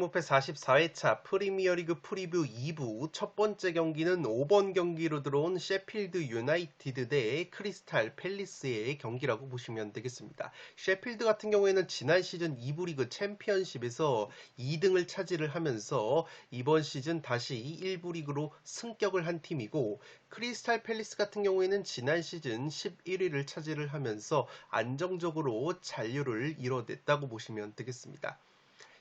종목회 44회차 프리미어리그 프리뷰 2부 첫 번째 경기는 5번 경기로 들어온 셰필드 유나이티드 대 크리스탈 팰리스의 경기라고 보시면 되겠습니다. 셰필드 같은 경우에는 지난 시즌 2부 리그 챔피언십에서 2등을 차지를 하면서 이번 시즌 다시 1부 리그로 승격을 한 팀이고, 크리스탈 팰리스 같은 경우에는 지난 시즌 11위를 차지를 하면서 안정적으로 잔류를 이뤄냈다고 보시면 되겠습니다.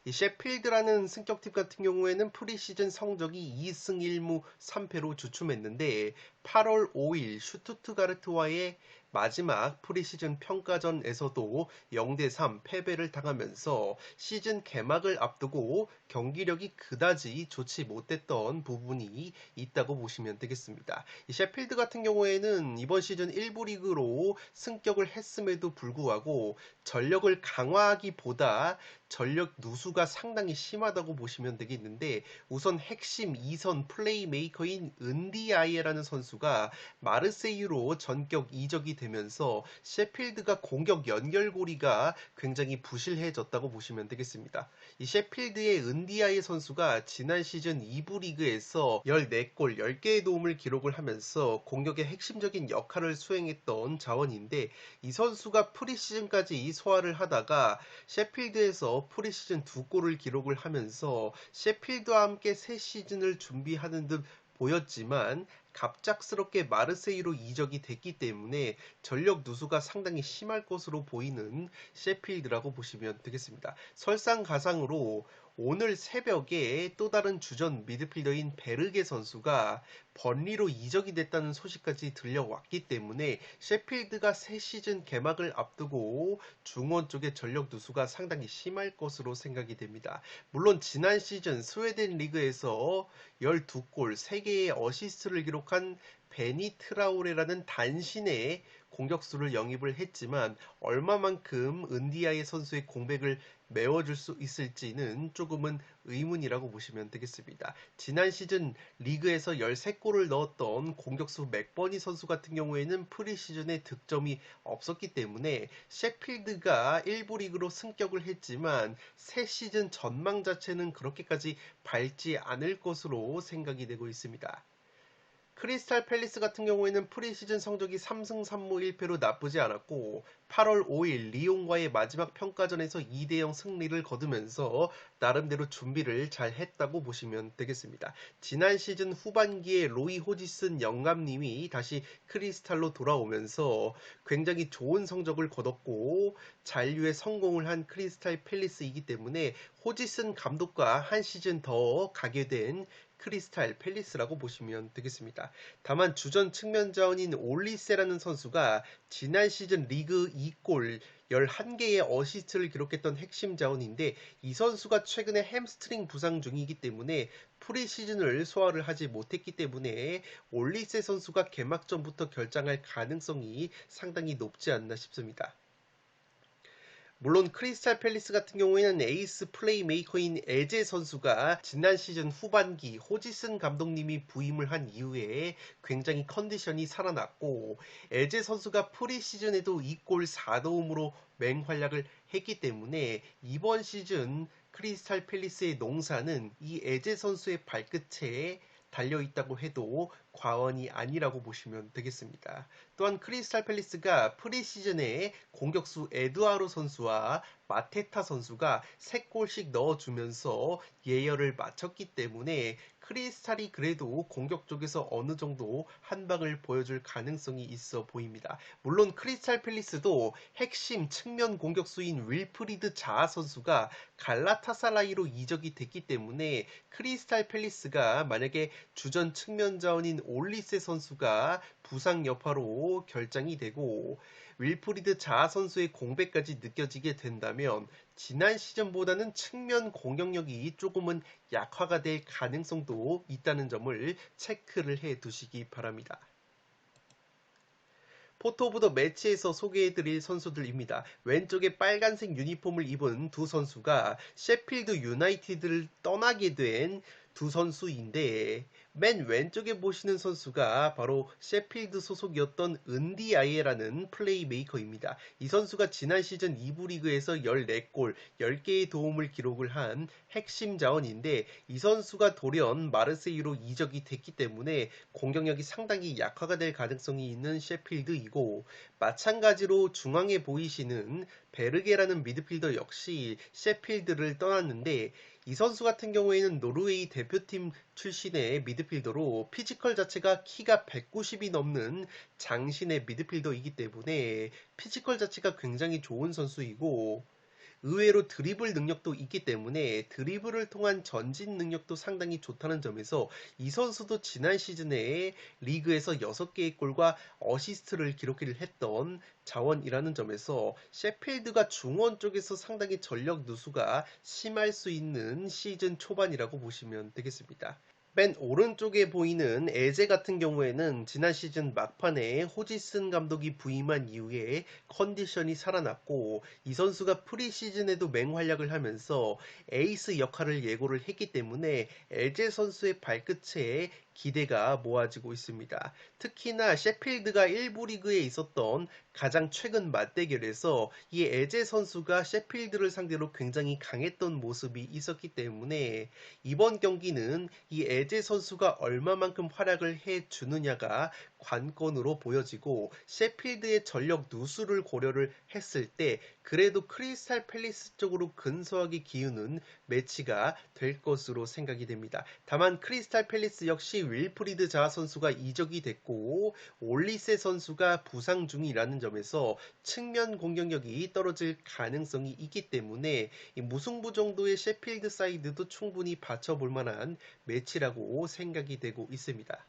이 셰필드라는 승격팀 같은 경우에는 프리시즌 성적이 2승 1무 3패로 주춤했는데 8월 5일 슈투트가르트와의 마지막 프리시즌 평가전에서도 0대3 패배를 당하면서 시즌 개막을 앞두고 경기력이 그다지 좋지 못했던 부분이 있다고 보시면 되겠습니다. 이 셰필드 같은 경우에는 이번 시즌 1부 리그로 승격을 했음에도 불구하고 전력을 강화하기보다 전력 누수가 상당히 심하다고 보시면 되겠는데, 우선 핵심 2선 플레이메이커인 은디아예라는 선수가 마르세유로 전격 이적이 되면서 셰필드가 공격 연결고리가 굉장히 부실해졌다고 보시면 되겠습니다. 이 셰필드의 은디아예 선수가 지난 시즌 2부 리그에서 14골 10개의 도움을 기록을 하면서 공격의 핵심적인 역할을 수행했던 자원인데, 이 선수가 프리시즌까지 소화를 하다가 셰필드에서 프리시즌 2골을 기록을 하면서 셰필드와 함께 새 시즌을 준비하는 듯 보였지만 갑작스럽게 마르세유로 이적이 됐기 때문에 전력 누수가 상당히 심할 것으로 보이는 셰필드라고 보시면 되겠습니다. 설상가상으로 오늘 새벽에 또 다른 주전 미드필더인 베르게 선수가 번리로 이적이 됐다는 소식까지 들려왔기 때문에 셰필드가 새 시즌 개막을 앞두고 중원 쪽의 전력 누수가 상당히 심할 것으로 생각이 됩니다. 물론 지난 시즌 스웨덴 리그에서 12골 3개의 어시스트를 기록한 베니 트라오레라는 단신의 공격수를 영입을 했지만 얼마만큼 은디아예 선수의 공백을 메워줄 수 있을지는 조금은 의문이라고 보시면 되겠습니다. 지난 시즌 리그에서 13골을 넣었던 공격수 맥버니 선수 같은 경우에는 프리시즌에 득점이 없었기 때문에 셰필드가 1부 리그로 승격을 했지만 새 시즌 전망 자체는 그렇게까지 밝지 않을 것으로 생각이 되고 있습니다. 크리스탈 팰리스 같은 경우에는 프리시즌 성적이 3승 3무 1패로 나쁘지 않았고 8월 5일 리옹과의 마지막 평가전에서 2대0 승리를 거두면서 나름대로 준비를 잘 했다고 보시면 되겠습니다. 지난 시즌 후반기에 로이 호지슨 영감님이 다시 크리스탈로 돌아오면서 굉장히 좋은 성적을 거뒀고 잔류에 성공을 한 크리스탈 팰리스이기 때문에 호지슨 감독과 한 시즌 더 가게 된 크리스탈 팰리스라고 보시면 되겠습니다. 다만 주전 측면 자원인 올리세라는 선수가 지난 시즌 리그 2골 11개의 어시스트를 기록했던 핵심 자원인데, 이 선수가 최근에 햄스트링 부상 중이기 때문에 프리시즌을 소화를 하지 못했기 때문에 올리세 선수가 개막전부터 결장할 가능성이 상당히 높지 않나 싶습니다. 물론 크리스탈 팰리스 같은 경우에는 에이스 플레이메이커인 에제 선수가 지난 시즌 후반기 호지슨 감독님이 부임을 한 이후에 굉장히 컨디션이 살아났고, 에제 선수가 프리시즌에도 2골 4도움으로 맹활약을 했기 때문에 이번 시즌 크리스탈 팰리스의 농사는 이 에제 선수의 발끝에 달려있다고 해도 과언이 아니라고 보시면 되겠습니다. 또한 크리스탈 팰리스가 프리시즌에 공격수 에두아로 선수와 마테타 선수가 3골씩 넣어주면서 예열을 마쳤기 때문에 크리스탈이 그래도 공격 쪽에서 어느 정도 한방을 보여줄 가능성이 있어 보입니다. 물론 크리스탈 팰리스도 핵심 측면 공격수인 윌프리드 자아 선수가 갈라타사라이로 이적이 됐기 때문에 크리스탈 팰리스가 만약에 주전 측면 자원인 올리세 선수가 부상 여파로 결장이 되고 윌프리드 자아 선수의 공백까지 느껴지게 된다면 지난 시즌보다는 측면 공격력이 조금은 약화가 될 가능성도 있다는 점을 체크를 해 두시기 바랍니다. 포토 오브 더 매치에서 소개해드릴 선수들입니다. 왼쪽에 빨간색 유니폼을 입은 두 선수가 셰필드 유나이티드를 떠나게 된 두 선수인데 맨 왼쪽에 보시는 선수가 바로 셰필드 소속이었던 은디아예라는 플레이메이커입니다. 이 선수가 지난 시즌 2부 리그에서 14골, 10개의 도움을 기록을 한 핵심 자원인데 이 선수가 돌연 마르세유로 이적이 됐기 때문에 공격력이 상당히 약화가 될 가능성이 있는 셰필드이고 마찬가지로 중앙에 보이시는 베르게라는 미드필더 역시 셰필드를 떠났는데 이 선수 같은 경우에는 노르웨이 대표팀 출신의 미드필더로 피지컬 자체가 키가 190이 넘는 장신의 미드필더이기 때문에 피지컬 자체가 굉장히 좋은 선수이고 의외로 드리블 능력도 있기 때문에 드리블을 통한 전진 능력도 상당히 좋다는 점에서 이 선수도 지난 시즌에 리그에서 6개의 골과 어시스트를 기록을 했던 자원이라는 점에서 셰필드가 중원 쪽에서 상당히 전력 누수가 심할 수 있는 시즌 초반이라고 보시면 되겠습니다. 맨 오른쪽에 보이는 에제 같은 경우에는 지난 시즌 막판에 호지슨 감독이 부임한 이후에 컨디션이 살아났고 이 선수가 프리시즌에도 맹활약을 하면서 에이스 역할을 예고를 했기 때문에 에제 선수의 발끝에 기대가 모아지고 있습니다. 특히나 셰필드가 1부 리그에 있었던 가장 최근 맞대결에서 이 에제 선수가 셰필드를 상대로 굉장히 강했던 모습이 있었기 때문에 이번 경기는 이 에제 선수가 얼마만큼 활약을 해주느냐가 관건으로 보여지고 셰필드의 전력 누수를 고려를 했을 때 그래도 크리스탈 팰리스 쪽으로 근소하게 기우는 매치가 될 것으로 생각이 됩니다. 다만 크리스탈 팰리스 역시 윌프리드 자하 선수가 이적이 됐고 올리세 선수가 부상 중이라는 점에서 측면 공격력이 떨어질 가능성이 있기 때문에 무승부 정도의 셰필드 사이드도 충분히 받쳐볼 만한 매치라고 생각이 되고 있습니다.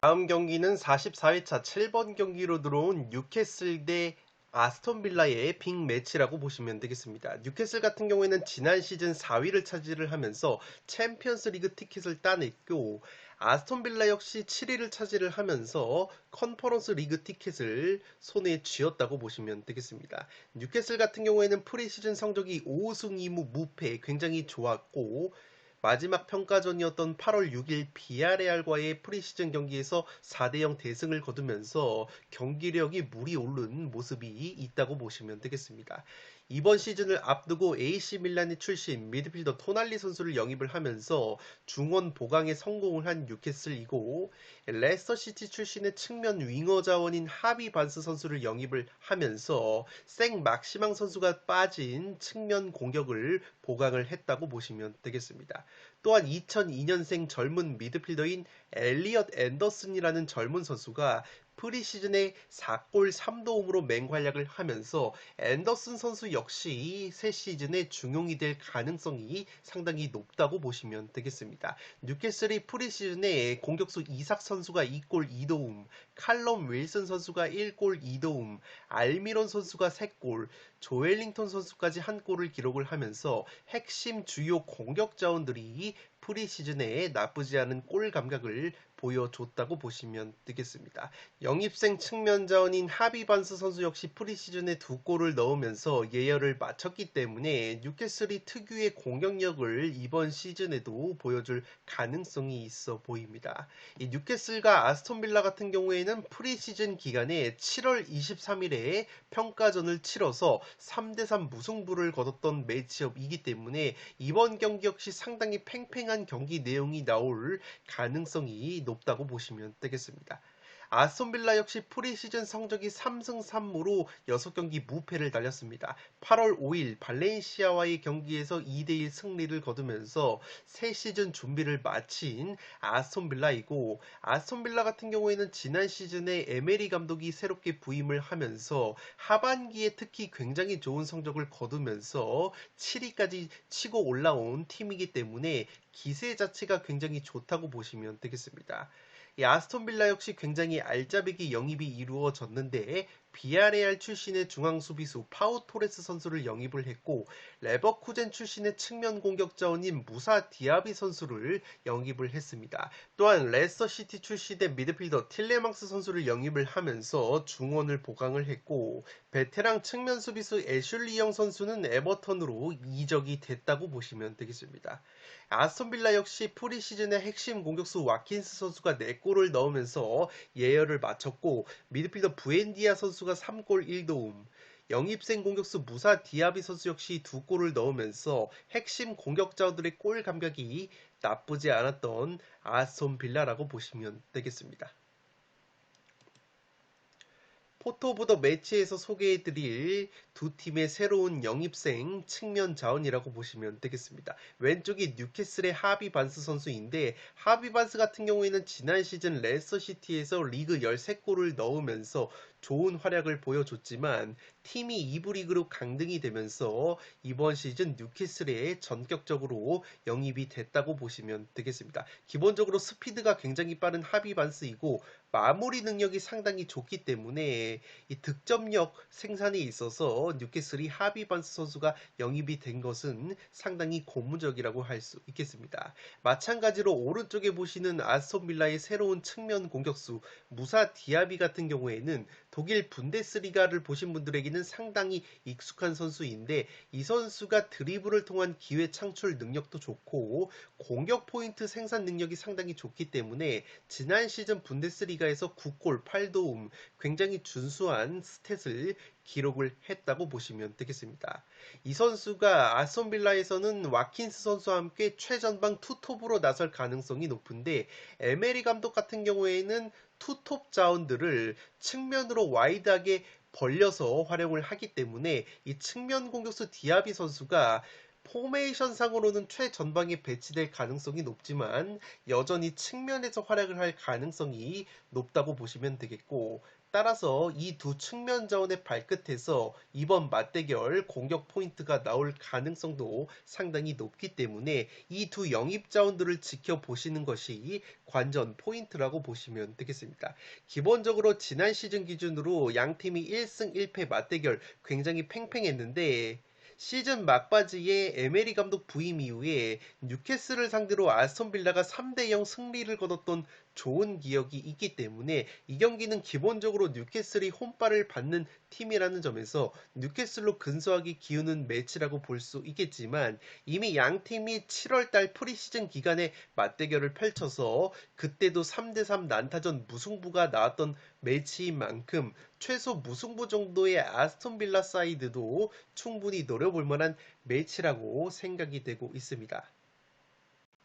다음 경기는 44회차 7번 경기로 들어온 뉴캐슬 대 아스톤 빌라의 빅 매치라고 보시면 되겠습니다. 뉴캐슬 같은 경우에는 지난 시즌 4위를 차지를 하면서 챔피언스 리그 티켓을 따냈고 아스톤 빌라 역시 7위를 차지를 하면서 컨퍼런스 리그 티켓을 손에 쥐었다고 보시면 되겠습니다. 뉴캐슬 같은 경우에는 프리시즌 성적이 5승 2무 무패 굉장히 좋았고 마지막 평가전이었던 8월 6일 비아레알과의 프리시즌 경기에서 4대0 대승을 거두면서 경기력이 물이 오른 모습이 있다고 보시면 되겠습니다. 이번 시즌을 앞두고 AC 밀란의 출신 미드필더 토날리 선수를 영입을 하면서 중원 보강에 성공을 한 뉴캐슬이고 레스터시티 출신의 측면 윙어 자원인 하비 반스 선수를 영입을 하면서 생 막시망 선수가 빠진 측면 공격을 보강을 했다고 보시면 되겠습니다. 또한 2002년생 젊은 미드필더인 엘리엇 앤더슨이라는 젊은 선수가 프리시즌에 4골 3도움으로 맹활약을 하면서 앤더슨 선수 역시 새 시즌에 중용이 될 가능성이 상당히 높다고 보시면 되겠습니다. 뉴캐슬이 프리시즌에 공격수 이삭 선수가 2골 2도움, 칼럼 윌슨 선수가 1골 2도움, 알미론 선수가 3골, 조엘링턴 선수까지 1골을 기록을 하면서 핵심 주요 공격 자원들이 프리시즌에 나쁘지 않은 골 감각을 보여줬다고 보시면 되겠습니다. 영입생 측면 자원인 하비 반스 선수 역시 프리시즌에 2골을 넣으면서 예열을 마쳤기 때문에 뉴캐슬이 특유의 공격력을 이번 시즌에도 보여줄 가능성이 있어 보입니다. 이 뉴캐슬과 아스톤 빌라 같은 경우에는 프리시즌 기간에 7월 23일에 평가전을 치러서 3대3 무승부를 거뒀던 매치업이기 때문에 이번 경기 역시 상당히 팽팽한 경기 내용이 나올 가능성이 높다고 보시면 되겠습니다. 아스톤 빌라 역시 프리시즌 성적이 3승 3무로 6경기 무패를 달렸습니다. 8월 5일 발렌시아와의 경기에서 2대1 승리를 거두면서 새 시즌 준비를 마친 아스톤 빌라이고 아스톤 빌라 같은 경우에는 지난 시즌에 에메리 감독이 새롭게 부임을 하면서 하반기에 특히 굉장히 좋은 성적을 거두면서 7위까지 치고 올라온 팀이기 때문에 기세 자체가 굉장히 좋다고 보시면 되겠습니다. 이 아스톤 빌라 역시 굉장히 알짜배기 영입이 이루어졌는데 비아레알 출신의 중앙 수비수 파우 토레스 선수를 영입을 했고 레버쿠젠 출신의 측면 공격 자원인 무사 디아비 선수를 영입을 했습니다. 또한 레스터시티 출신의 미드필더 틸레망스 선수를 영입을 하면서 중원을 보강을 했고 베테랑 측면 수비수 애슐리 영 선수는 에버턴으로 이적이 됐다고 보시면 되겠습니다. 아스톤빌라 역시 프리시즌의 핵심 공격수 와킨스 선수가 4골을 넣으면서 예열을 마쳤고 미드필더 부엔디아 선수가 3골 1도움, 영입생 공격수 무사 디아비 선수 역시 2골을 넣으면서 핵심 공격자들의 골 감각이 나쁘지 않았던 아스톤빌라라고 보시면 되겠습니다. 포토 오브 더 매치에서 소개해드릴 두 팀의 새로운 영입생 측면 자원이라고 보시면 되겠습니다. 왼쪽이 뉴캐슬의 하비 반스 선수인데 하비 반스 같은 경우에는 지난 시즌 레스터시티에서 리그 13골을 넣으면서 좋은 활약을 보여줬지만 팀이 2부 리그로 강등이 되면서 이번 시즌 뉴캐슬에 전격적으로 영입이 됐다고 보시면 되겠습니다. 기본적으로 스피드가 굉장히 빠른 하비 반스이고 마무리 능력이 상당히 좋기 때문에 이 득점력 생산에 있어서 뉴캐슬이 하비 반스 선수가 영입이 된 것은 상당히 고무적이라고 할 수 있겠습니다. 마찬가지로 오른쪽에 보시는 아스톤 빌라의 새로운 측면 공격수 무사 디아비 같은 경우에는 독일 분데스리가를 보신 분들에게는 상당히 익숙한 선수인데 이 선수가 드리블을 통한 기회 창출 능력도 좋고 공격 포인트 생산 능력이 상당히 좋기 때문에 지난 시즌 분데스리가에서 9골 8도움 굉장히 준수한 스탯을 기록을 했다고 보시면 되겠습니다. 이 선수가 아스톤 빌라에서는 와킨스 선수와 함께 최전방 투톱으로 나설 가능성이 높은데 에메리 감독 같은 경우에는 투톱 자원들을 측면으로 와이드하게 벌려서 활용을 하기 때문에 이 측면 공격수 디아비 선수가 포메이션 상으로는 최전방에 배치될 가능성이 높지만 여전히 측면에서 활약을 할 가능성이 높다고 보시면 되겠고 따라서 이 두 측면 자원의 발끝에서 이번 맞대결 공격 포인트가 나올 가능성도 상당히 높기 때문에 이 두 영입 자원들을 지켜보시는 것이 관전 포인트라고 보시면 되겠습니다. 기본적으로 지난 시즌 기준으로 양 팀이 1승 1패 맞대결 굉장히 팽팽했는데 시즌 막바지에 에메리 감독 부임 이후에 뉴캐슬을 상대로 아스톤 빌라가 3대0 승리를 거뒀던 좋은 기억이 있기 때문에 이 경기는 기본적으로 뉴캐슬이 홈발을 받는 팀이라는 점에서 뉴캐슬로 근소하게 기우는 매치라고 볼 수 있겠지만 이미 양 팀이 7월달 프리시즌 기간에 맞대결을 펼쳐서 그때도 3대3 난타전 무승부가 나왔던 매치인 만큼 최소 무승부 정도의 아스톤 빌라 사이드도 충분히 노려볼 만한 매치라고 생각이 되고 있습니다.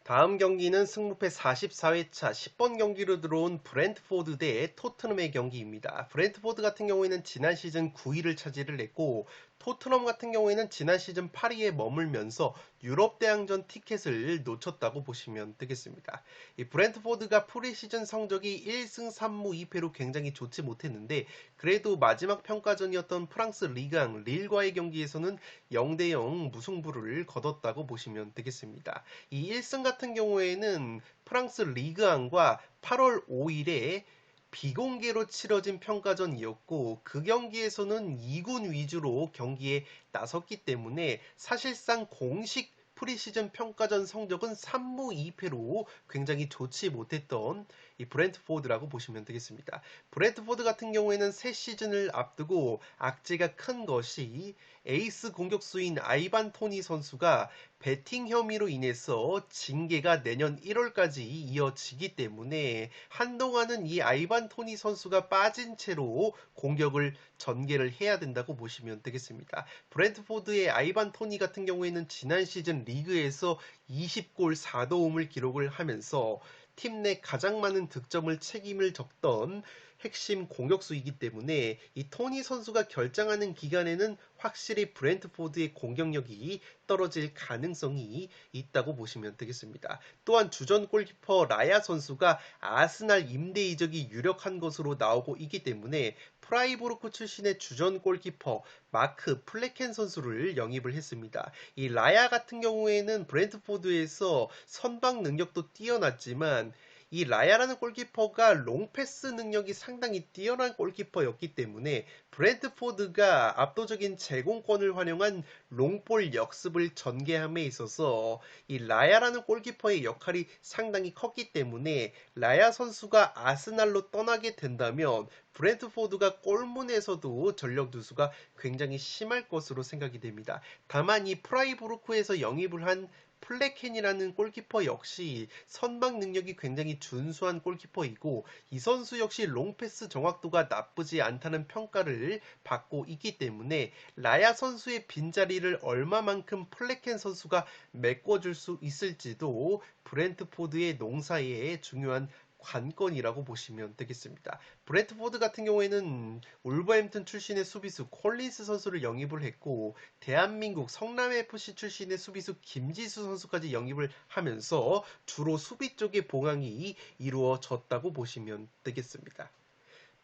다음 경기는 승무패 44회차 10번 경기로 들어온 브렌트포드 대 토트넘의 경기입니다. 브렌트포드 같은 경우에는 지난 시즌 9위를 차지를 했고 토트넘 같은 경우에는 지난 시즌 8위에 머물면서 유럽 대항전 티켓을 놓쳤다고 보시면 되겠습니다. 이 브렌트포드가 프리시즌 성적이 1승 3무 2패로 굉장히 좋지 못했는데 그래도 마지막 평가전이었던 프랑스 리강 릴과의 경기에서는 0대0 무승부를 거뒀다고 보시면 되겠습니다. 이 1승 같은 경우에는 프랑스 리그앙과 8월 5일에 비공개로 치러진 평가전이었고 그 경기에서는 2군 위주로 경기에 나섰기 때문에 사실상 공식 프리시즌 평가전 성적은 3무 2패로 굉장히 좋지 못했던 이 브렌트포드라고 보시면 되겠습니다. 브렌트포드 같은 경우에는 새 시즌을 앞두고 악재가 큰 것이 에이스 공격수인 아이반 토니 선수가 배팅 혐의로 인해서 징계가 내년 1월까지 이어지기 때문에 한동안은 이 아이반 토니 선수가 빠진 채로 공격을 전개를 해야 된다고 보시면 되겠습니다. 브렌트포드의 아이반 토니 같은 경우에는 지난 시즌 리그에서 20골 4도움을 기록을 하면서 팀 내 가장 많은 득점을 책임을 졌던 핵심 공격수이기 때문에 이 토니 선수가 결장하는 기간에는 확실히 브렌트포드의 공격력이 떨어질 가능성이 있다고 보시면 되겠습니다. 또한 주전 골키퍼 라야 선수가 아스날 임대 이적이 유력한 것으로 나오고 있기 때문에 프라이부르크 출신의 주전 골키퍼 마크 플레켄 선수를 영입을 했습니다. 이 라야 같은 경우에는 브렌트포드에서 선방 능력도 뛰어났지만 이 라야라는 골키퍼가 롱패스 능력이 상당히 뛰어난 골키퍼였기 때문에 브랜트포드가 압도적인 제공권을 활용한 롱볼 역습을 전개함에 있어서 이 라야라는 골키퍼의 역할이 상당히 컸기 때문에 라야 선수가 아스날로 떠나게 된다면 브랜트포드가 골문에서도 전력 누수가 굉장히 심할 것으로 생각이 됩니다. 다만 이 프라이부르크에서 영입을 한 플레켄이라는 골키퍼 역시 선방 능력이 굉장히 준수한 골키퍼이고 이 선수 역시 롱패스 정확도가 나쁘지 않다는 평가를 받고 있기 때문에 라야 선수의 빈자리를 얼마만큼 플레켄 선수가 메꿔줄 수 있을지도 브랜트포드의 농사에 중요한 관건이라고 보시면 되겠습니다. 브랜트포드 같은 경우에는 울버햄튼 출신의 수비수 콜린스 선수를 영입을 했고 대한민국 성남FC 출신의 수비수 김지수 선수까지 영입을 하면서 주로 수비 쪽의 봉황이 이루어졌다고 보시면 되겠습니다.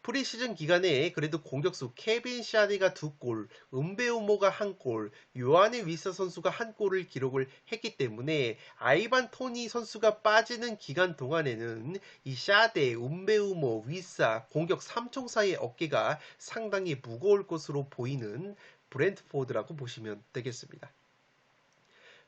프리시즌 기간에 그래도 공격수 케빈 샤디가 2골, 은베우모가 1골, 요하네 위사 선수가 1골을 기록을 했기 때문에 아이반 토니 선수가 빠지는 기간 동안에는 이 샤데, 은베우모, 위사 공격 3총사의 어깨가 상당히 무거울 것으로 보이는 브랜트포드라고 보시면 되겠습니다.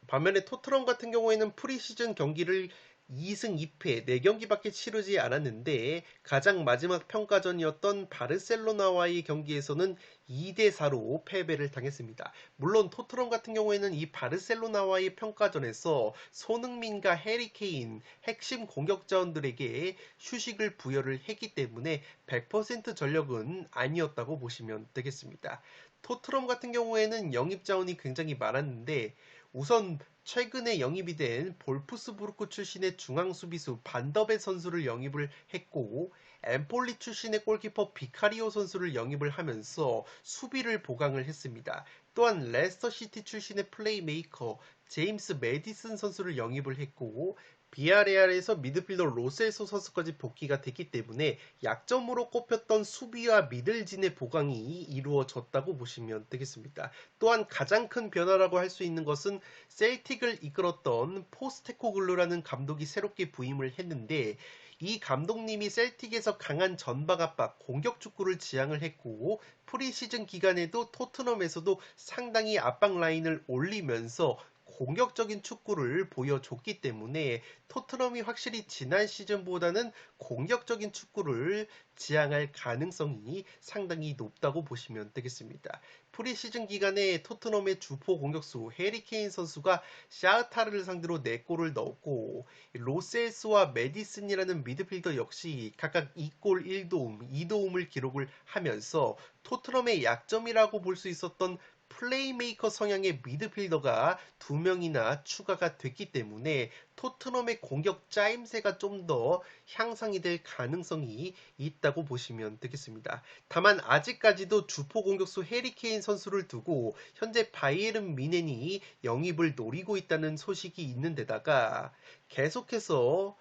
반면에 토트넘 같은 경우에는 프리시즌 경기를 2승 2패 4경기밖에 치르지 않았는데 가장 마지막 평가전이었던 바르셀로나와의 경기에서는 2대4로 패배를 당했습니다. 물론 토트넘 같은 경우에는 이 바르셀로나와의 평가전에서 손흥민과 해리케인 핵심 공격자원들에게 휴식을 부여를 했기 때문에 100% 전력은 아니었다고 보시면 되겠습니다. 토트넘 같은 경우에는 영입 자원이 굉장히 많았는데 우선 최근에 영입이 된 볼프스부르크 출신의 중앙 수비수 반더베 선수를 영입을 했고 엠폴리 출신의 골키퍼 비카리오 선수를 영입을 하면서 수비를 보강을 했습니다. 또한 레스터시티 출신의 플레이메이커 제임스 메디슨 선수를 영입을 했고 비아레알에서 미드필더 로셀소 선수까지 복귀가 됐기 때문에 약점으로 꼽혔던 수비와 미들진의 보강이 이루어졌다고 보시면 되겠습니다. 또한 가장 큰 변화라고 할 수 있는 것은 셀틱을 이끌었던 포스테코글루라는 감독이 새롭게 부임을 했는데 이 감독님이 셀틱에서 강한 전방 압박, 공격 축구를 지향을 했고 프리시즌 기간에도 토트넘에서도 상당히 압박 라인을 올리면서 공격적인 축구를 보여줬기 때문에 토트넘이 확실히 지난 시즌보다는 공격적인 축구를 지향할 가능성이 상당히 높다고 보시면 되겠습니다. 프리시즌 기간에 토트넘의 주포 공격수 해리케인 선수가 샤흐타르를 상대로 4골을 넣었고 로셀스와 메디슨이라는 미드필더 역시 각각 2골 1도움, 2도움을 기록을 하면서 토트넘의 약점이라고 볼 수 있었던 플레이메이커 성향의 미드필더가 2명이나 추가가 됐기 때문에 토트넘의 공격 짜임새가 좀 더 향상이 될 가능성이 있다고 보시면 되겠습니다. 다만 아직까지도 주포 공격수 해리케인 선수를 두고 현재 바이에른 뮌헨이 영입을 노리고 있다는 소식이 있는 데다가 계속해서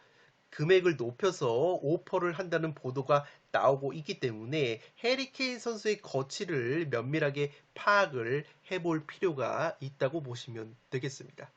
금액을 높여서 오퍼를 한다는 보도가 나오고 있기 때문에 해리케인 선수의 거취를 면밀하게 파악을 해볼 필요가 있다고 보시면 되겠습니다.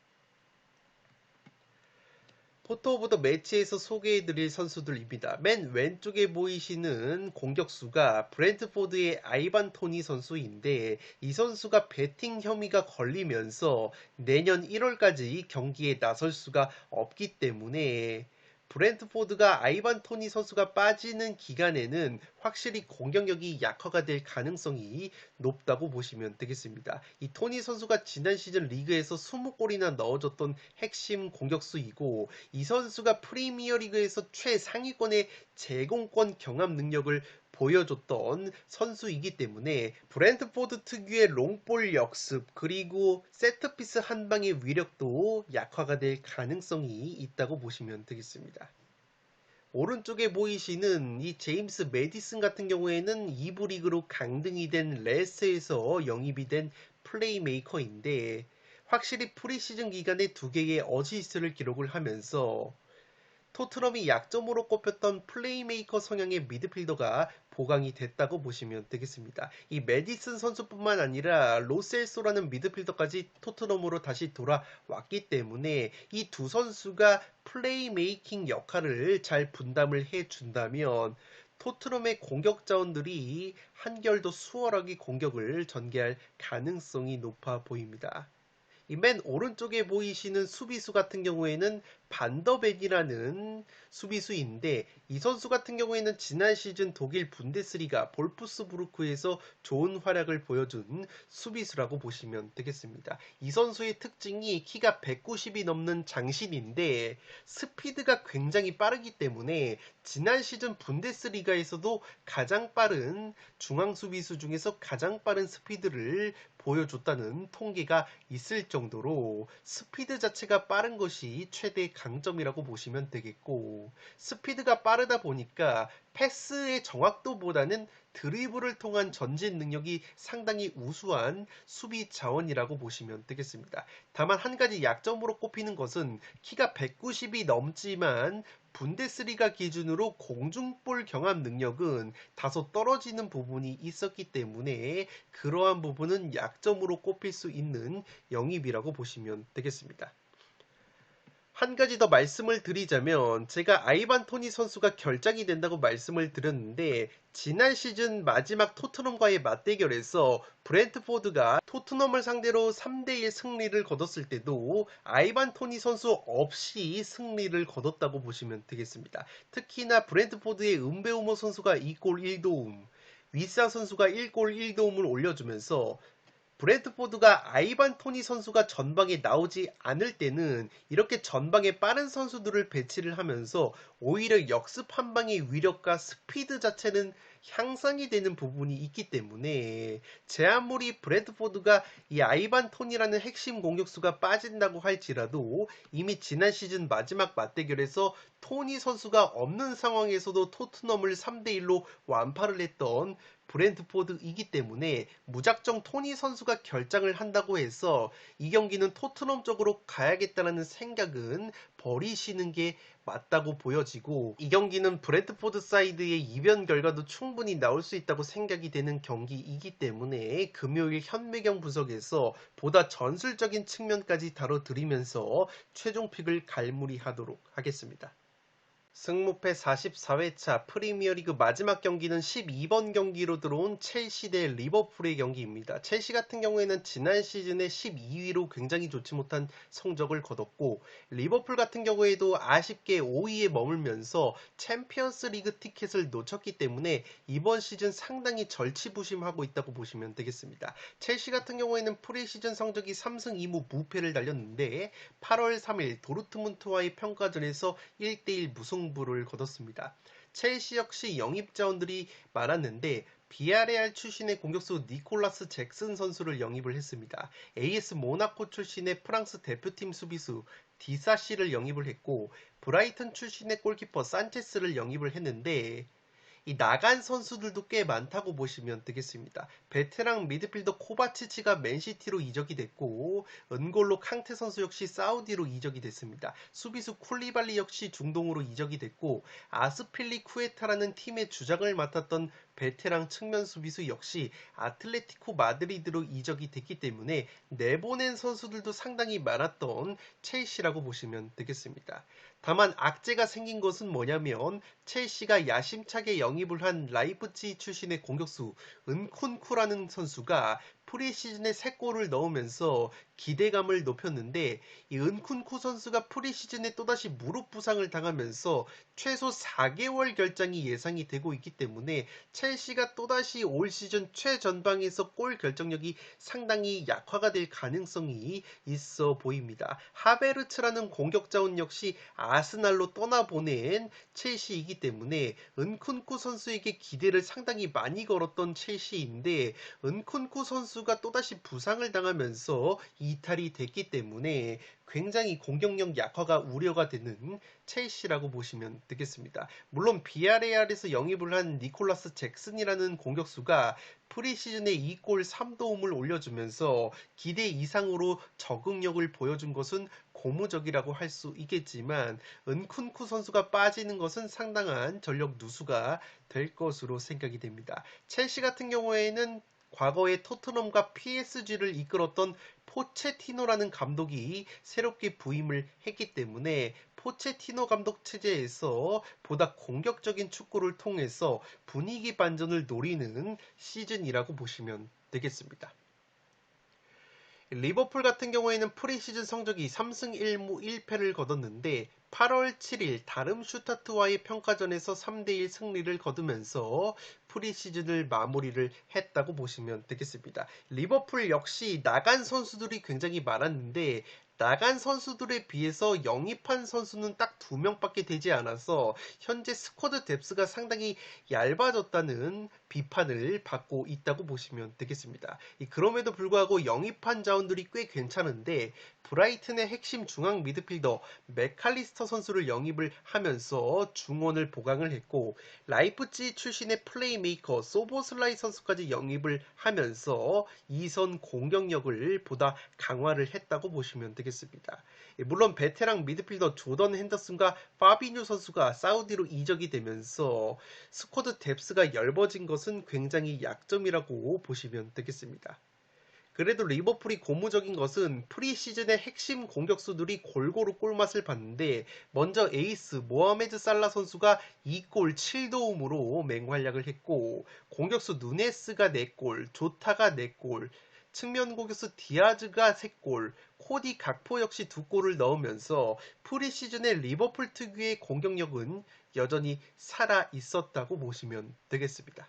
포토 오브 더 매치에서 소개해드릴 선수들입니다. 맨 왼쪽에 보이시는 공격수가 브랜트포드의 아이반 토니 선수인데 이 선수가 베팅 혐의가 걸리면서 내년 1월까지 경기에 나설 수가 없기 때문에 브랜트포드가 아이반 토니 선수가 빠지는 기간에는 확실히 공격력이 약화가 될 가능성이 높다고 보시면 되겠습니다. 이 토니 선수가 지난 시즌 리그에서 20골이나 넣어줬던 핵심 공격수이고 이 선수가 프리미어리그에서 최상위권의 제공권 경합 능력을 보여줬던 선수이기 때문에 브랜트포드 특유의 롱볼 역습 그리고 세트피스 한 방의 위력도 약화가 될 가능성이 있다고 보시면 되겠습니다. 오른쪽에 보이시는 이 제임스 메디슨 같은 경우에는 2부 리그로 강등이 된 레스에서 영입이 된 플레이메이커인데 확실히 프리시즌 기간에 2개의 어시스트를 기록을 하면서 토트넘이 약점으로 꼽혔던 플레이메이커 성향의 미드필더가 보강이 됐다고 보시면 되겠습니다. 이 메디슨 선수뿐만 아니라 로셀소라는 미드필더까지 토트넘으로 다시 돌아왔기 때문에 이 두 선수가 플레이메이킹 역할을 잘 분담을 해준다면 토트넘의 공격 자원들이 한결 더 수월하게 공격을 전개할 가능성이 높아 보입니다. 이 맨 오른쪽에 보이시는 수비수 같은 경우에는 반더벤이라는 수비수인데 이 선수 같은 경우에는 지난 시즌 독일 분데스리가 볼프스부르크에서 좋은 활약을 보여준 수비수라고 보시면 되겠습니다. 이 선수의 특징이 키가 190이 넘는 장신인데 스피드가 굉장히 빠르기 때문에 지난 시즌 분데스리가에서도 가장 빠른 중앙 수비수 중에서 가장 빠른 스피드를 보여줬다는 통계가 있을 정도로 스피드 자체가 빠른 것이 최대 강점이라고 보시면 되겠고, 스피드가 빠르다 보니까 패스의 정확도보다는 드리블을 통한 전진 능력이 상당히 우수한 수비 자원이라고 보시면 되겠습니다. 다만 한 가지 약점으로 꼽히는 것은 키가 190이 넘지만 분데스리가 기준으로 공중볼 경합 능력은 다소 떨어지는 부분이 있었기 때문에 그러한 부분은 약점으로 꼽힐 수 있는 영입이라고 보시면 되겠습니다. 한 가지 더 말씀을 드리자면 제가 아이반 토니 선수가 결장이 된다고 말씀을 드렸는데 지난 시즌 마지막 토트넘과의 맞대결에서 브렌트포드가 토트넘을 상대로 3대1 승리를 거뒀을 때도 아이반 토니 선수 없이 승리를 거뒀다고 보시면 되겠습니다. 특히나 브렌트포드의 은베우모 선수가 2골 1도움, 위사 선수가 1골 1도움을 올려주면서 브래드포드가 아이반 토니 선수가 전방에 나오지 않을 때는 이렇게 전방에 빠른 선수들을 배치를 하면서 오히려 역습 한 방의 위력과 스피드 자체는 향상이 되는 부분이 있기 때문에 제 아무리 브래드포드가 이 아이반 토니라는 핵심 공격수가 빠진다고 할지라도 이미 지난 시즌 마지막 맞대결에서 토니 선수가 없는 상황에서도 토트넘을 3대1로 완파를 했던 브렌트포드이기 때문에 무작정 토니 선수가 결장을 한다고 해서 이 경기는 토트넘 쪽으로 가야겠다는 생각은 버리시는 게 맞다고 보여지고 이 경기는 브렌트포드 사이드의 이변 결과도 충분히 나올 수 있다고 생각이 되는 경기이기 때문에 금요일 현매경 분석에서 보다 전술적인 측면까지 다뤄드리면서 최종 픽을 갈무리하도록 하겠습니다. 승무패 44회차 프리미어리그 마지막 경기는 12번 경기로 들어온 첼시 대 리버풀의 경기입니다. 첼시 같은 경우에는 지난 시즌에 12위로 굉장히 좋지 못한 성적을 거뒀고 리버풀 같은 경우에도 아쉽게 5위에 머물면서 챔피언스 리그 티켓을 놓쳤기 때문에 이번 시즌 상당히 절치부심하고 있다고 보시면 되겠습니다. 첼시 같은 경우에는 프리시즌 성적이 3승 2무 무패를 달렸는데 8월 3일 도르트문트와의 평가전에서 1대1 무승 부를 거뒀습니다. 첼시 역시 영입 자원들이 많았는데 비아레알 출신의 공격수 니콜라스 잭슨 선수를 영입을 했습니다. AS 모나코 출신의 프랑스 대표팀 수비수 디사시를 영입을 했고 브라이턴 출신의 골키퍼 산체스를 영입을 했는데 이 나간 선수들도 꽤 많다고 보시면 되겠습니다. 베테랑 미드필더 코바치치가 맨시티로 이적이 됐고 은골로 캉테 선수 역시 사우디로 이적이 됐습니다. 수비수 쿨리발리 역시 중동으로 이적이 됐고 아스필리 쿠에타라는 팀의 주장을 맡았던 베테랑 측면 수비수 역시 아틀레티코 마드리드로 이적이 됐기 때문에 내보낸 선수들도 상당히 많았던 첼시라고 보시면 되겠습니다. 다만 악재가 생긴 것은 뭐냐면 첼시가 야심차게 영입을 한 라이프치 출신의 공격수 은쿤쿠라는 선수가 프리시즌에 3골을 넣으면서 기대감을 높였는데 이 은쿤쿠 선수가 프리시즌에 또다시 무릎 부상을 당하면서 최소 4개월 결장이 예상이 되고 있기 때문에 첼시가 또다시 올 시즌 최전방에서 골 결정력이 상당히 약화가 될 가능성이 있어 보입니다. 하베르츠라는 공격 자원 역시 아스날로 떠나보낸 첼시이기 때문에 은쿤쿠 선수에게 기대를 상당히 많이 걸었던 첼시인데 은쿤쿠 선수가 또다시 부상을 당하면서 이탈이 됐기 때문에 굉장히 공격력 약화가 우려가 되는 첼시라고 보시면 되겠습니다. 물론 비아레알에서 영입을 한 니콜라스 잭슨이라는 공격수가 프리시즌에 2골 3도움을 올려주면서 기대 이상으로 적응력을 보여준 것은 고무적이라고 할 수 있겠지만 은쿤쿠 선수가 빠지는 것은 상당한 전력 누수가 될 것으로 생각이 됩니다. 첼시 같은 경우에는 과거에 토트넘과 PSG를 이끌었던 포체티노라는 감독이 새롭게 부임을 했기 때문에 포체티노 감독 체제에서 보다 공격적인 축구를 통해서 분위기 반전을 노리는 시즌이라고 보시면 되겠습니다. 리버풀 같은 경우에는 프리시즌 성적이 3승 1무 1패를 거뒀는데 8월 7일 다름슈타트와의 평가전에서 3대1 승리를 거두면서 프리시즌을 마무리를 했다고 보시면 되겠습니다. 리버풀 역시 나간 선수들이 굉장히 많았는데 나간 선수들에 비해서 영입한 선수는 딱 2명밖에 되지 않아서 현재 스쿼드 뎁스가 상당히 얇아졌다는 비판을 받고 있다고 보시면 되겠습니다. 그럼에도 불구하고 영입한 자원들이 꽤 괜찮은데 브라이튼의 핵심 중앙 미드필더 맥칼리스터 선수를 영입을 하면서 중원을 보강을 했고 라이프치히 출신의 플레이메이커 소보슬라이 선수까지 영입을 하면서 이선 공격력을 보다 강화를 했다고 보시면 되겠습니다. 물론 베테랑 미드필더 조던 핸더슨과 파비뉴 선수가 사우디로 이적이 되면서 스쿼드 뎁스가 얇아진 것은 굉장히 약점이라고 보시면 되겠습니다. 그래도 리버풀이 고무적인 것은 프리시즌의 핵심 공격수들이 골고루 골맛을 봤는데 먼저 에이스 모하메드 살라 선수가 2골 7도움으로 맹활약을 했고 공격수 누네스가 4골, 조타가 4골, 측면 공격수 디아즈가 3골, 코디 각포 역시 2골을 넣으면서 프리시즌의 리버풀 특유의 공격력은 여전히 살아 있었다고 보시면 되겠습니다.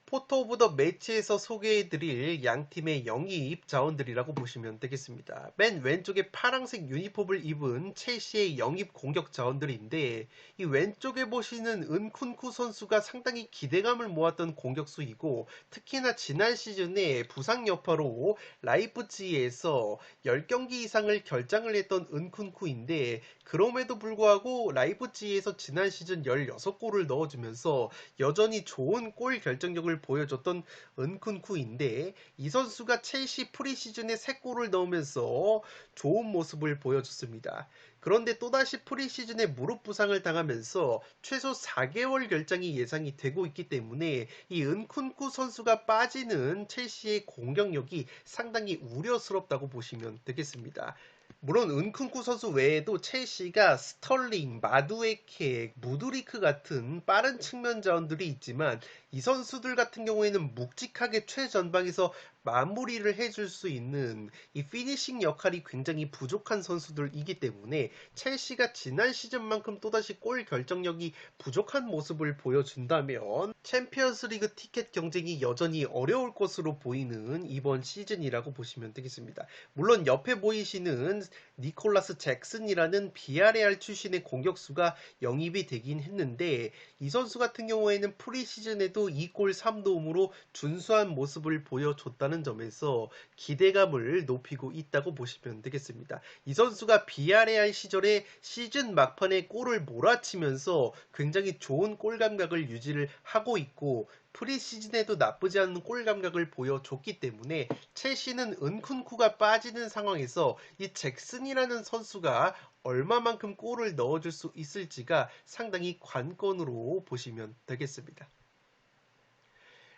포토 오브 더 매치에서 소개해드릴 양팀의 영입 자원들이라고 보시면 되겠습니다. 맨 왼쪽에 파란색 유니폼을 입은 첼시의 영입 공격 자원들인데 이 왼쪽에 보시는 은쿤쿠 선수가 상당히 기대감을 모았던 공격수이고 특히나 지난 시즌에 부상 여파로 라이프치히에서 10경기 이상을 결장을 했던 은쿤쿠인데 그럼에도 불구하고 라이프치히에서 지난 시즌 16골을 넣어주면서 여전히 좋은 골 결정력을 보여줬던 은쿤쿠인데 이 선수가 첼시 프리시즌에 3골을 넣으면서 좋은 모습을 보여줬습니다. 그런데 또다시 프리시즌에 무릎 부상을 당하면서 최소 4개월 결장이 예상이 되고 있기 때문에 이 은쿤쿠 선수가 빠지는 첼시의 공격력이 상당히 우려스럽다고 보시면 되겠습니다. 물론 은쿤쿠 선수 외에도 첼시가 스털링, 마두에케, 무두리크 같은 빠른 측면 자원들이 있지만 이 선수들 같은 경우에는 묵직하게 최전방에서 마무리를 해줄 수 있는 이 피니싱 역할이 굉장히 부족한 선수들이기 때문에 첼시가 지난 시즌만큼 또다시 골 결정력이 부족한 모습을 보여준다면 챔피언스리그 티켓 경쟁이 여전히 어려울 것으로 보이는 이번 시즌이라고 보시면 되겠습니다. 물론 옆에 보이시는 니콜라스 잭슨이라는 비아레알 출신의 공격수가 영입이 되긴 했는데 이 선수 같은 경우에는 프리시즌에도 2골 3도움으로 준수한 모습을 보여줬다는 점에서 기대감을 높이고 있다고 보시면 되겠습니다. 이 선수가 비아레알 시절에 시즌 막판에 골을 몰아치면서 굉장히 좋은 골 감각을 유지를 하고 있고 프리시즌에도 나쁘지 않은 골 감각을 보여줬기 때문에 첼시는 은쿤쿠가 빠지는 상황에서 이 잭슨이라는 선수가 얼마만큼 골을 넣어줄 수 있을지가 상당히 관건으로 보시면 되겠습니다.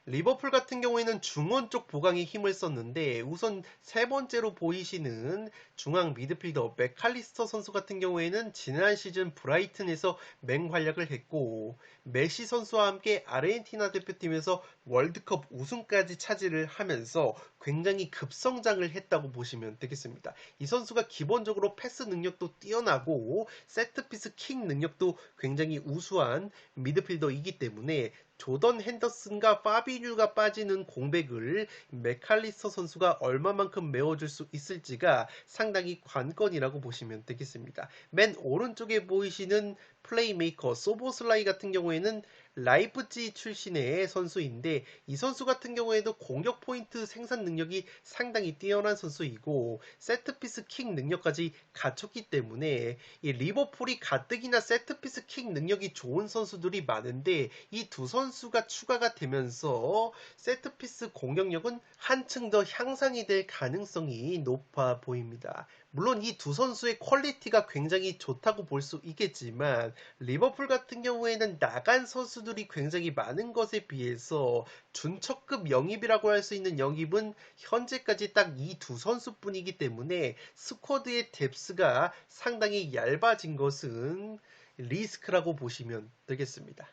리버풀 같은 경우에는 중원 쪽 보강에 힘을 썼는데 우선 세 번째로 보이시는 중앙 미드필더 맥칼리스터 선수 같은 경우에는 지난 시즌 브라이튼에서 맹활약을 했고 메시 선수와 함께 아르헨티나 대표팀에서 월드컵 우승까지 차지를 하면서 굉장히 급성장을 했다고 보시면 되겠습니다. 이 선수가 기본적으로 패스 능력도 뛰어나고 세트피스 킥 능력도 굉장히 우수한 미드필더이기 때문에 조던 핸더슨과 파비뉴가 빠지는 공백을 맥칼리스터 선수가 얼마만큼 메워줄 수 있을지가 상당히 관건이라고 보시면 되겠습니다. 맨 오른쪽에 보이시는 플레이메이커 소보슬라이 같은 경우에는 라이프찌히 출신의 선수인데 이 선수 같은 경우에도 공격 포인트 생산 능력이 상당히 뛰어난 선수이고 세트피스 킥 능력까지 갖췄기 때문에 이 리버풀이 가뜩이나 세트피스 킥 능력이 좋은 선수들이 많은데 이 두 선수가 추가가 되면서 세트피스 공격력은 한층 더 향상이 될 가능성이 높아 보입니다. 물론 이 두 선수의 퀄리티가 굉장히 좋다고 볼 수 있겠지만 리버풀 같은 경우에는 나간 선수들이 굉장히 많은 것에 비해서 준척급 영입이라고 할 수 있는 영입은 현재까지 딱 이 두 선수뿐이기 때문에 스쿼드의 뎁스가 상당히 얇아진 것은 리스크라고 보시면 되겠습니다.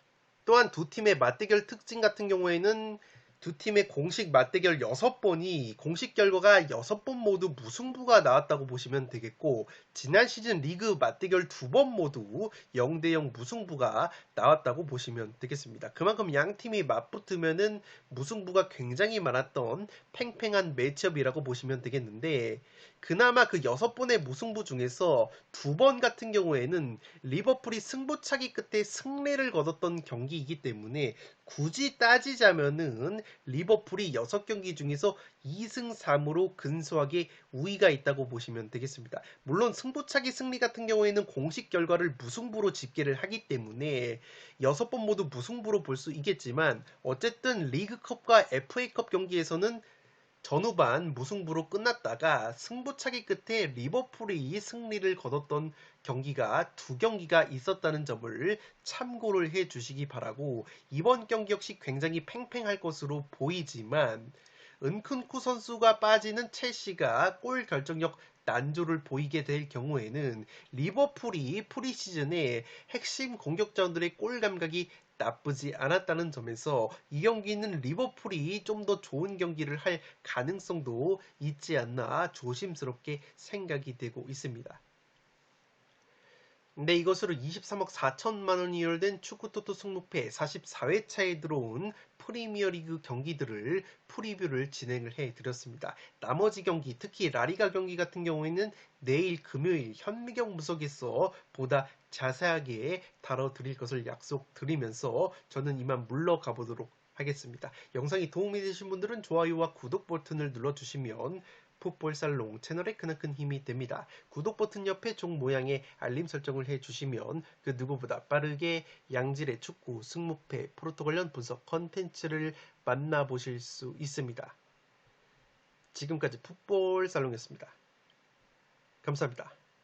또한 두 팀의 맞대결 특징 같은 경우에는 두 팀의 공식 맞대결 6번이 공식 결과가 6번 모두 무승부가 나왔다고 보시면 되겠고 지난 시즌 리그 맞대결 2번 모두 0대0 무승부가 나왔다고 보시면 되겠습니다. 그만큼 양 팀이 맞붙으면은 무승부가 굉장히 많았던 팽팽한 매치업이라고 보시면 되겠는데 그나마 그 6번의 무승부 중에서 2번 같은 경우에는 리버풀이 승부차기 끝에 승리를 거뒀던 경기이기 때문에 굳이 따지자면은 리버풀이 6경기 중에서 2승 3무로 근소하게 우위가 있다고 보시면 되겠습니다. 물론 승부차기 승리 같은 경우에는 공식 결과를 무승부로 집계를 하기 때문에 6번 모두 무승부로 볼 수 있겠지만 어쨌든 리그컵과 FA컵 경기에서는 전후반 무승부로 끝났다가 승부차기 끝에 리버풀이 승리를 거뒀던 경기가 2경기가 있었다는 점을 참고를 해 주시기 바라고 이번 경기 역시 굉장히 팽팽할 것으로 보이지만 은쿤쿠 선수가 빠지는 첼시가 골 결정력 난조를 보이게 될 경우에는 리버풀이 프리시즌에 핵심 공격자들의 골 감각이 나쁘지 않았다는 점에서 이 경기는 리버풀이 좀 더 좋은 경기를 할 가능성도 있지 않나 조심스럽게 생각이 되고 있습니다. 근데 이것으로 23억 4천만 원이 열된 축구토토 승무패 44회차에 들어온 프리미어리그 경기들을 프리뷰를 진행을 해드렸습니다. 나머지 경기, 특히 라리가 경기 같은 경우에는 내일 금요일 현미경 무석에서 보다 자세하게 다뤄드릴 것을 약속드리면서 저는 이만 물러가 보도록 하겠습니다. 영상이 도움이 되신 분들은 좋아요와 구독 버튼을 눌러주시면 풋볼살롱 채널에 크나큰 힘이 됩니다. 구독 버튼 옆에 종 모양의 알림 설정을 해주시면 그 누구보다 빠르게 양질의 축구, 승무패, 프로토 관련 분석 컨텐츠를 만나보실 수 있습니다. 지금까지 풋볼살롱이었습니다. 감사합니다.